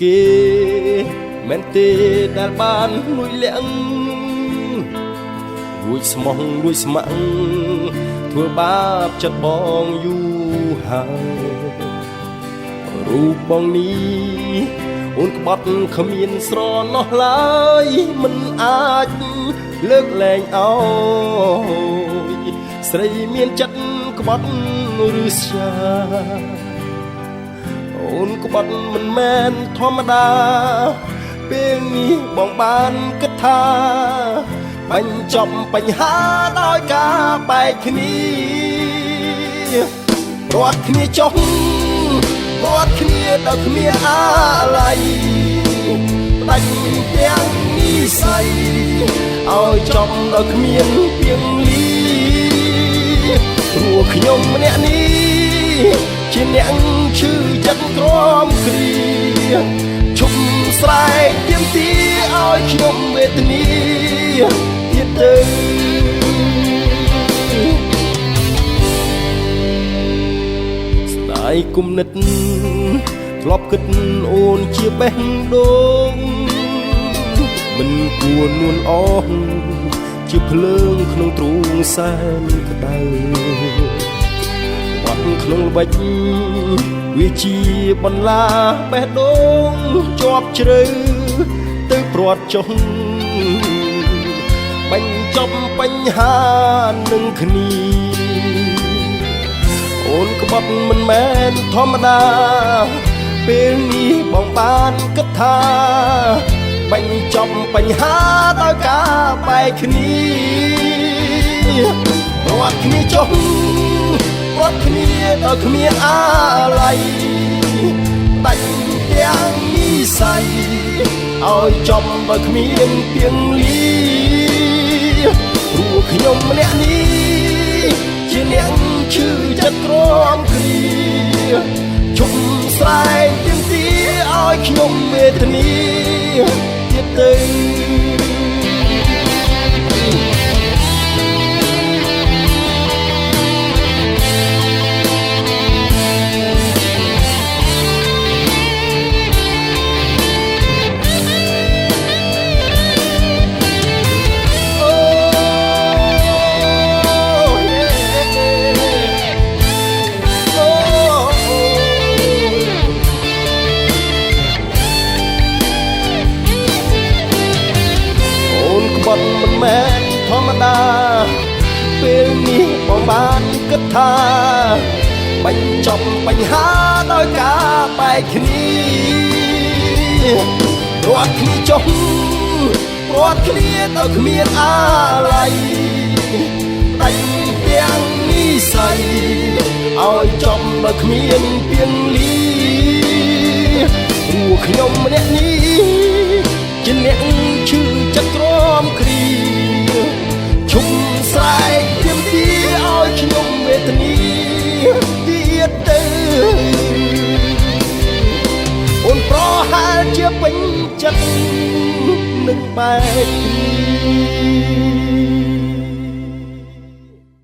គេមែនទេដែលបានលួចលាក់លួចស្មោះលួចស្ម័គ្រធ្វើបាបចិត្តបងយូរហើយរូបបងនេះអូនក្បត់គ្មានស្រណោះឡើយមិនអាចលើកលែងអោយស្រីមានចិត្តក្បត់ឬស្យាអូនក្បត់មិនមែនធម្មតាពេលនេះបងបានគិតថាបញ្ចប់បញ្ហាដោយការបែកគ្នារត់គ្នាចុះរត់គ្នាដល់គ្មានអាឡ័យផ្ដាច់ទាំងនិស័យឲ្យចប់ដល់គ្មានពីងលីព្រោះខ្ញុំម្នាក់នេះជាអ្នកឈឺចិត្តក្រំគ្រាឈប់ស្រែកទាមទារឲ្យខ្ញុំវេទនាទៀតទៅស្ដាយគុំនិតធ្លាប់គិតអូនជាបេះដូងមិនគួរនួនអស់ជាភ្លើងក្នុងទ្រូងសែនក្តៅវត្តក្នុងល្បិចវាជាបន្លាបេះដូងជាប់ជ្រៅទៅព្រាត់ចុះបញ្ចប់បញ្ហានឹងគ្នាអូនក្បត់មិនមែនធម្មតាពេលនេះបងបានគិតថាបញ្ចប់បញ្ហាដោយការបែកគ្នារត់គ្នាចុះរត់គ្នាដោយគ្មានអាឡ័យដាច់ទាំងនិស័យឲ្យចប់ដោយគ្មានពីងលីព្រោះខ្ញុំម្នាក់នេះជាអ្នកឈឺចិត្តក្រំគ្រាជុំស្រែកទាមទារឲ្យខ្ញុំវេទនាទៀតទៅមិនមែនធម្មតាពេលនេះបងបានគិតថាបញ្ចប់បញ្ហាដោយការបែកគ្នារត់គ្នាចុះរត់គ្នាដោយគ្មានអាឡ័យដាច់ទាំងនិស័យឲ្យចប់ដោយគ្មានពីងលីព្រោះខ្ញុំម្នាក់នេះជាអ្នកឈឺចិត្តក្រំគ្រាឈប់ស្រែកទាមទារឲ្យខ្ញុំវេទនាទៀតទៅអូនប្រហែលជាពេញចិត្តនឹងបែកគ្នា